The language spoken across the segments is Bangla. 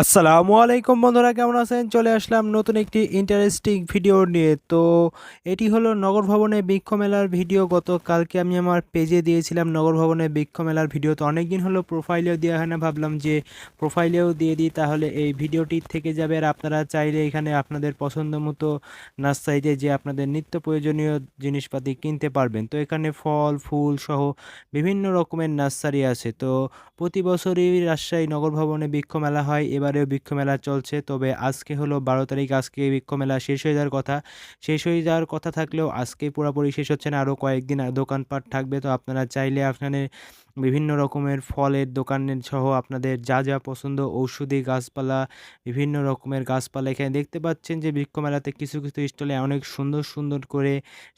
আসসালামু আলাইকুম বন্ধুরা, কেমন আছেন? চলে আসলাম নতুন একটি ইন্টারেস্টিং ভিডিও নিয়ে। তো এটি হলো নগর ভবনে বৃক্ষ মেলার ভিডিও। গতকালকে আমি আমার পেজে দিয়েছিলাম নগর ভবনে বৃক্ষ মেলার ভিডিও। তো অনেকদিন হলো প্রোফাইলেও দেওয়া হয় না, ভাবলাম যে প্রোফাইলেও দিয়ে দিই, তাহলে এই ভিডিওটি থেকে যাবে। আর আপনারা চাইলে এখানে আপনাদের পছন্দ মতো নার্সারিতে যে আপনাদের নিত্য প্রয়োজনীয় জিনিসপাতি কিনতে পারবেন। তো এখানে ফল ফুল সহ বিভিন্ন রকমের নার্সারি আছে। তো প্রতি বছরই রাজশাহী নগর ভবনে বৃক্ষ মেলা হয়, এবারেও বৃক্ষ মেলা চলছে। তবে আজকে হলো 12 তারিখ, আজকে বৃক্ষ মেলা শেষ হয়ে যাওয়ার কথা। শেষ হয়ে যাওয়ার কথা থাকলেও আজকে পুরোপুরি শেষ হচ্ছে না, আরও কয়েকদিন দোকানপাট থাকবে। তো আপনারা চাইলে আপনাদের বিভিন্ন রকমের ফলের দোকানের সহ আপনাদের যা যা পছন্দ, ঔষধি গাছপালা, বিভিন্ন রকমের গাছপালা এখানে দেখতে পাচ্ছেন যে বৃক্ষ মেলাতে কিছু কিছু স্টলে অনেক সুন্দর সুন্দর করে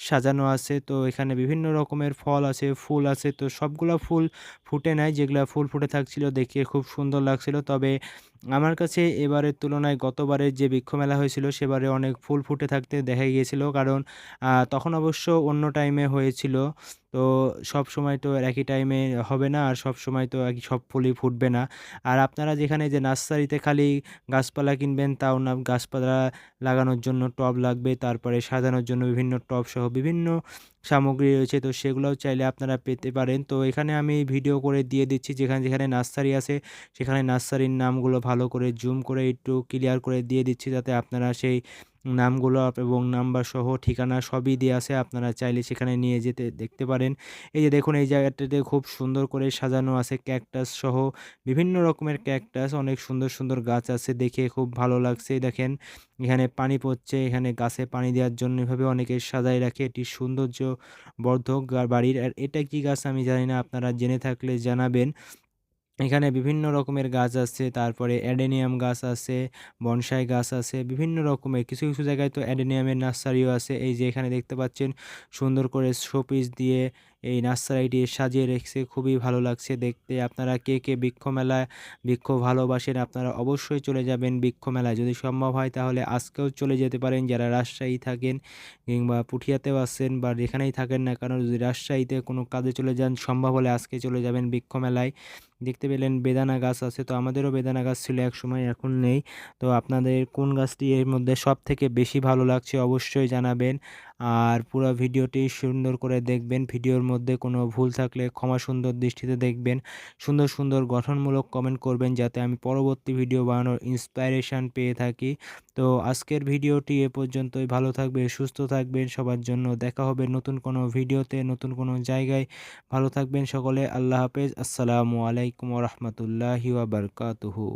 সাজানো আছে। তো এখানে বিভিন্ন রকমের ফল আছে, ফুল আছে। তো সবগুলা ফুল ফুটে নাই, যেগুলা ফুল ফুটে থাকছিল দেখে খুব সুন্দর লাগছিল। তবে আমার কাছে এবারের তুলনায় গতবারের যে বৃক্ষ মেলা হয়েছিল সেবারে অনেক ফুল ফুটে থাকতে দেখা গিয়েছিল, কারণ তখন অবশ্য অন্য টাইমে হয়েছিল। তো সব সময় তো আর একই টাইমে হবে না, আর সব সময় তো একই সব ফুলই ফুটবে না। আর আপনারা যেখানে যে নার্সারিতে খালি গাছপালা কিনবেন তাও না, গাছপালা লাগানোর জন্য টব লাগবে, তারপরে সাজানোর জন্য বিভিন্ন টব সহ বিভিন্ন সামগ্রী রয়েছে। তো সেগুলোও চাইলে আপনারা পেতে পারেন। তো এখানে আমি ভিডিও করে দিয়ে দিচ্ছি, যেখানে যেখানে নার্সারি আছে সেখানে নার্সারির নামগুলো ভালো করে জুম করে একটু ক্লিয়ার করে দিয়ে দিচ্ছি, যাতে আপনারা সেই নামগুলো এবং নাম্বার সহ ঠিকানা সবই দেওয়া আছে, আপনারা চাইলে সেখানে নিয়ে যেতে দেখতে পারেন। এই যে দেখুন, এই জায়গাটাতে খুব সুন্দর করে সাজানো আছে ক্যাকটাস সহ বিভিন্ন রকমের ক্যাকটাস, অনেক সুন্দর সুন্দর গাছ আছে, দেখে খুব ভালো লাগছে। দেখেন এখানে পানি পড়ছে, এখানে গাছে পানি দেওয়ার জন্য এভাবে অনেকে সাজায় রাখে, এটি সৌন্দর্য বর্ধক বাড়ির। আর এটা কি গাছ আমি জানি না, আপনারা জেনে থাকলে জানাবেন। এখানে বিভিন্ন রকমের গাছ আছে, তারপরে অ্যাডেনিয়াম গাছ আছে, বনসাই গাছ আছে, বিভিন্ন রকমের কিছু কিছু জায়গায় তো অ্যাডেনিয়ামের নার্সারিও আছে। এই যে এখানে দেখতে পাচ্ছেন সুন্দর করে শোপিস দিয়ে এই নার্সারিটি সাজিয়ে রেখেছে, খুবই ভালো লাগছে দেখতে। আপনারা কে কে বৃক্ষ মেলায় বৃক্ষ ভালোবাসেন আপনারা অবশ্যই চলে যাবেন বৃক্ষ মেলায়, যদি সম্ভব হয় তাহলে আজকেও চলে যেতে পারেন যারা রাজশাহী থাকেন কিংবা পুঠিয়াতেও আছেন বা যেখানেই থাকেন না কারণ, যদি রাজশাহীতে কোনো কাজে চলে যান সম্ভব হলে আজকে চলে যাবেন বৃক্ষ মেলায়। দেখতে পেলেন বেদানা গাছ আছে, তো আমাদেরও বেদানা গাছ ছিল এক সময়, এখন নেই। তো আপনাদের কোন গাছটি এর মধ্যে সব থেকে বেশি ভালো লাগছে অবশ্যই জানাবেন। আর পুরো ভিডিওটি সুন্দর করে দেখবেন, ভিডিওর মধ্যে কোনো ভুল থাকলে ক্ষমা সুন্দর দৃষ্টিতে দেখবেন। সুন্দর সুন্দর গঠনমূলক কমেন্ট করবেন, যাতে আমি পরবর্তী ভিডিও বানানোর ইন্সপাইরেশন পেয়ে থাকি। তো আজকের ভিডিওটি এ পর্যন্তই, ভালো থাকবেন, সুস্থ থাকবেন, সবার জন্য দেখা হবে নতুন কোনো ভিডিওতে, নতুন কোনো জায়গায়। ভালো থাকবেন সকলে, আল্লাহ হাফেজ, আসসালামু আলাইকুম ওয়া রাহমাতুল্লাহি ওয়া বারাকাতুহু।